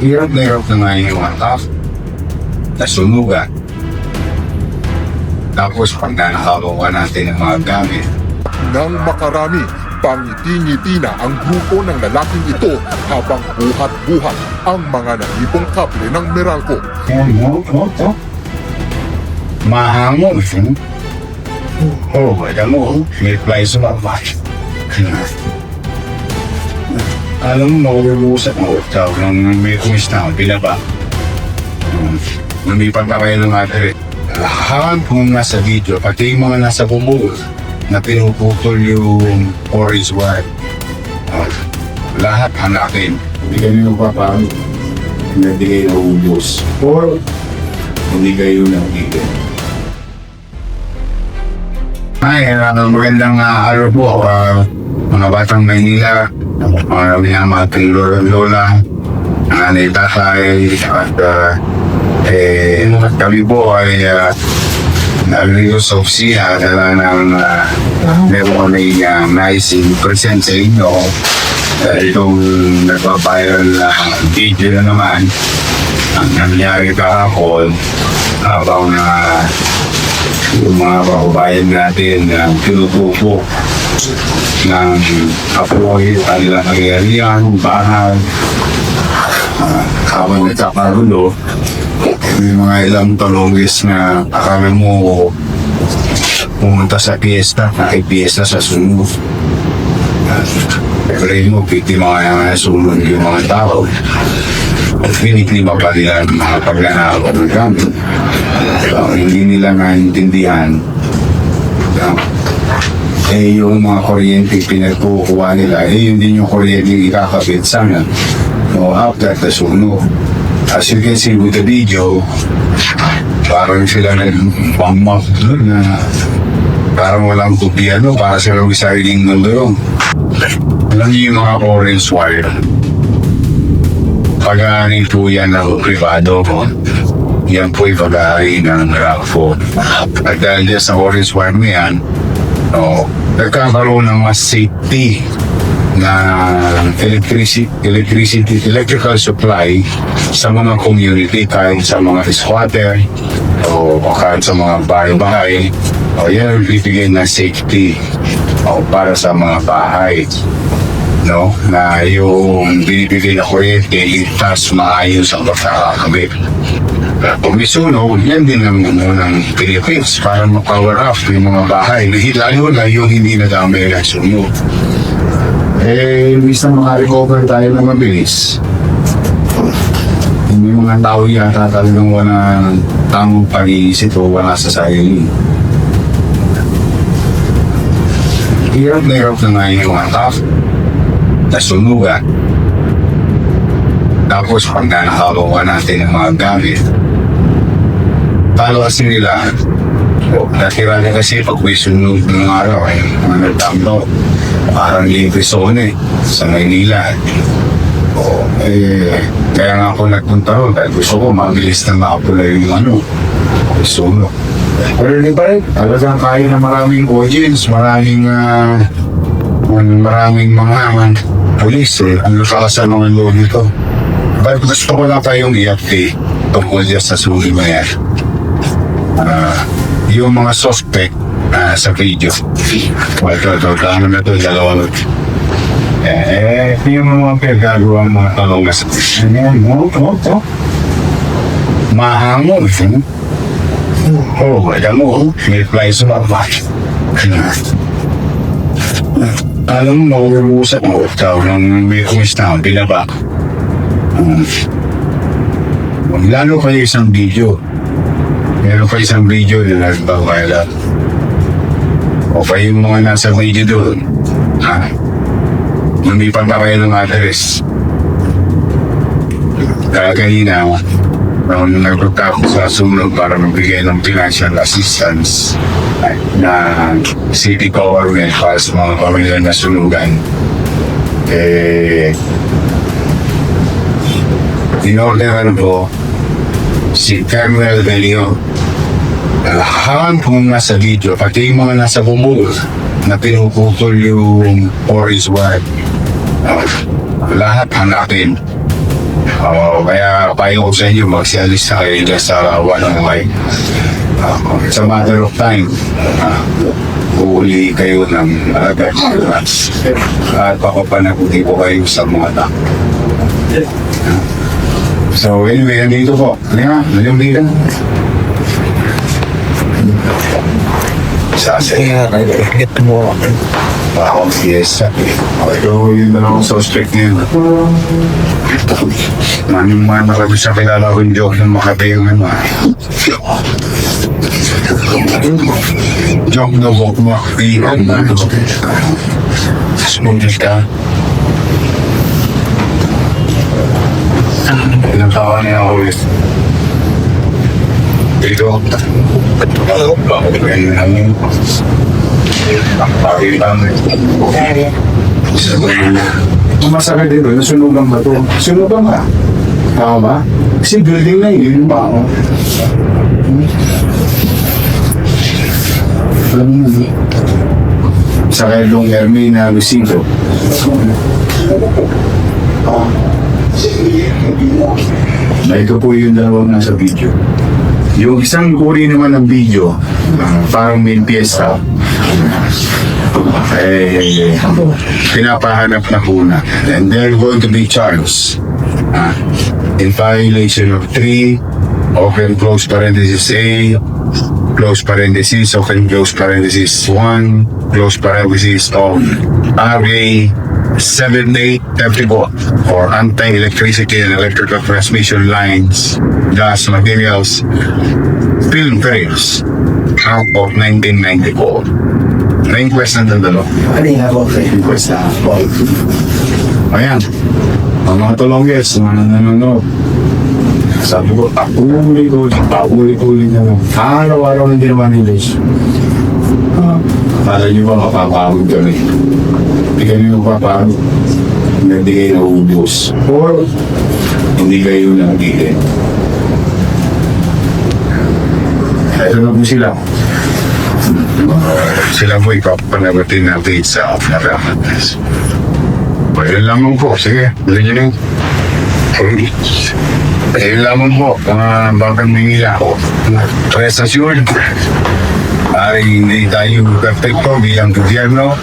Hirap na hirap na nga yung mga tao. Nasunugan. Tapos pag nanakabawa natin ang mga gamit, Nang makarami, pangiti-ngiti na ang grupo ng lalaking ito habang buhat-buhat ang mga nahipong kable ng Meralco. mahangon. Alam mo, may flies sumabay. Alam mo, maululusak mo. Tawag ng may kumista ako, binaba. Lumipag na kayo ng ate. Lahat kung nasa video, pati yung mga nasa bubong na pinuputol yung orange wire. Lahat hanakin. Hindi kayo papaano. Hindi kayo naubos. Or hindi kayo nabigyan. Ay, magandang araw po. Mga batang Maynila, mga lola, nanay tatay, at kami po ay narinig sa opisina ng meron kami nice present sa inyo. Itong nagpa-viral na video na naman ang nangyari kahapon habang yung mga kababayan natin na pinutupo ng apoy, kanilang nangyarihan, bahan, habang nagkakagulo, may mga ilang talongis na akala mo pumunta sa piyesta, nakipiyesta sa sunod. Pero mo, biktima kaya nga sunod yung mga tao. At piniklima pa nila ang mga pagnanakaw ng gamit. Hindi nila naintindihan. Yung mga kuryente pinagkukuha nila, yun din yung kuryente ikakabit sana. After the sunog. As you can see with the video, parang sila nagpangmak na parang walang kupiano, para silang recycling ng doon. Alam niyo yung mga orange wire. Pag-aanin po yan ng privado po. Yan po yung pag-aanin ng RACFO. At dahil dyan sa orange wire na yan, nagkakaroon ng mas safety na electrical supply sa mga community, kahit sa mga squatter o kahit sa mga bahay-bahay. Yan ang bibigyan ng safety para sa mga bahay. Na yung binibigay na kuryente, itas maayos ang pagkakakabit. Kung may sunog, yan din ang ng Philippines para ma-power off yung mga bahay. Lalo na yung hindi nadamay ng sunog. Imbis na makarecover tayo ng mabilis, hindi mga tao yata talagang walang tamang pag-iisip o wala sa sarili. Hirap na hirap na nga yung mga tao. Nasunugan. Tapos pag nanakabawa natin ang mga gamit, talo kasi nila, natira na kasi pag may sunog ng araw, mga nagtamdo, parang libre zone sa Maynila. Kaya nga ako nagpunta ron dahil gusto ko mabilis na makapula yung sunog. Pero di ba rin, talagang kaya na maraming audience, maraming mga pulis ang lukas sa mga loob nito. But gusto ko lang tayong i-update tungkol dyan sa sunog na yan. Yung mga suspect sa video. Ito, dalawa. Yung mga pinagagawa mga talong na sa mahangon. Alam mo, may flies sumabay. Alam mo, maululusak mo. Tawag ng may kumista ako, binaba. Lalo kayo isang video. Meron pa isang video na nagbabayala. O pa yung mga nasa video doon. Lumipag na kayo ng address. Kaya kanina, nung nagpunta ako sa sunog para magbigay ng financial assistance na city government para sa mga pamilya na sunugan. In-orderan ko si Colonel Belio. Lahat kung nasa video, pati yung mga nasa bubong na pinuputol yung orange wire. Lahat hanakin. Kaya payo ko sa inyo, magsialis na kayo dyan sa Walanguay. It's a matter of time. Uhuli kayo ng agad. At papapanagutin ko kayo sa mga tao. So anyway, nandito po. Ano dito? Kaya get mo. Yes. So yun na lang so strict ngayon. Maraming mga nakabit sa kilala ko yung joke ng Makati yung ano. Joke na walk mo. Smooth ka. Ilang taon niya ako ulit. Dito. Ganyan namin. Masakit dito, nasunugan ba ito? Sunugan ka? Tama ba? Kasi building na yun, yung bao. Alam mo yun. Sa kailong Hermina Lucido. Na ito po yung dalawang nasa video. Yung isang uri naman ng video, parang main fiesta, pinapahanap na kuna. And they're going to be charged in violation of 3, open close parenthesis A, close parenthesis, open close parenthesis 1, close parenthesis of RA 7834 for anti-electricity and electrical transmission lines, gas materials, film frames out of 1994. Na-inquest na dalo. Ano yung ako? Inquest na. Ayan. Ang mga tulonggers, mga nanonood. Sabi ko, paulit-ulit na lang. Araw-araw hindi naman English. Para nyo ba mapapagod kami? Hindi kayo mapapagod. Hindi kayo naubos. Or, hindi kayo nagigil. Ito na po sila. Sila po ipapanabatin natin sa Off-Naramas. Pwede lamang po. Sige, bilhin nyo lang. Pwede lamang po. Mga bakang mingila ko. Rest assured. Hindi tayo perfecto bilang gobyerno.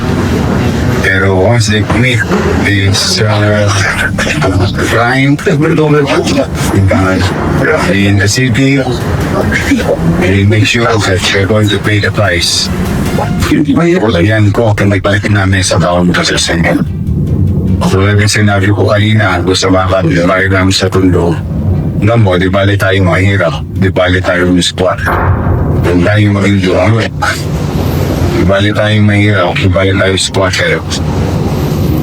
Pero once they commit this crime in the city, they make sure that they're going to pay the price. Yan ko, nagbalik namin sa taon ko sa Senate. So, yung sinabi ko kanina, gusto makakabili namin sa tundo. Alam mo, di bali tayo mahirap, di bali tayo squat. Kung tayo maging jowa, di bali tayo mahirap, di bali tayo squatter.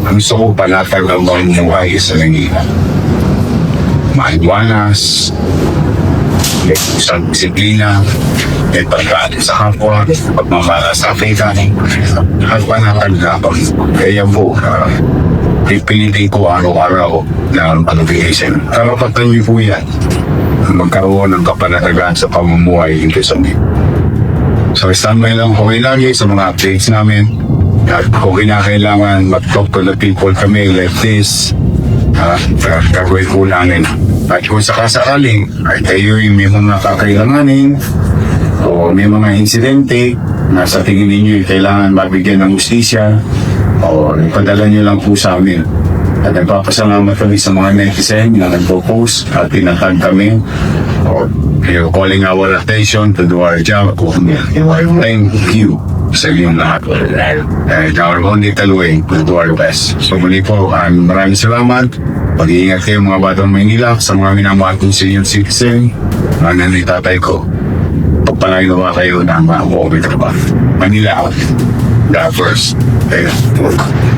Ang gusto ko panatag ang bang buhay sa Manila. Maiwanas, may isang disiplina, may pagkain sa kapwa, pagmamala sa Afrika, at panatag na ako. Kaya po, pipilitin ko araw-araw na pag-obligation. Karapatan niyo po yan. Magkaroon ng kapanatagan sa pamumuhay in Quezon. So, standby lang ko lagi sa mga updates namin. At kung kinakailangan mag-talk to the people kami like this, gagawin po namin. At kung sakasakaling, ay kayo yung may mga kakailanganin o may mga insidente na sa tingin ninyo kailangan mabigyan ng justisya, o ipadala nyo lang po sa amin. At nagpapasalamat kami sa mga netizen na nagpo-post at tinatag kami. Or you're calling our attention to do our job. Thank you sa inyong lahat. And our own little way to do our best. So muli po, maraming salamat. Pag-iingat kayo mga batang Maynila sa mga minamahal kong senior citizen. Mga nanay tatay ko. Pagpalain nawa kayo ng mga COVID trabaho. Manila out. God first. Thank you.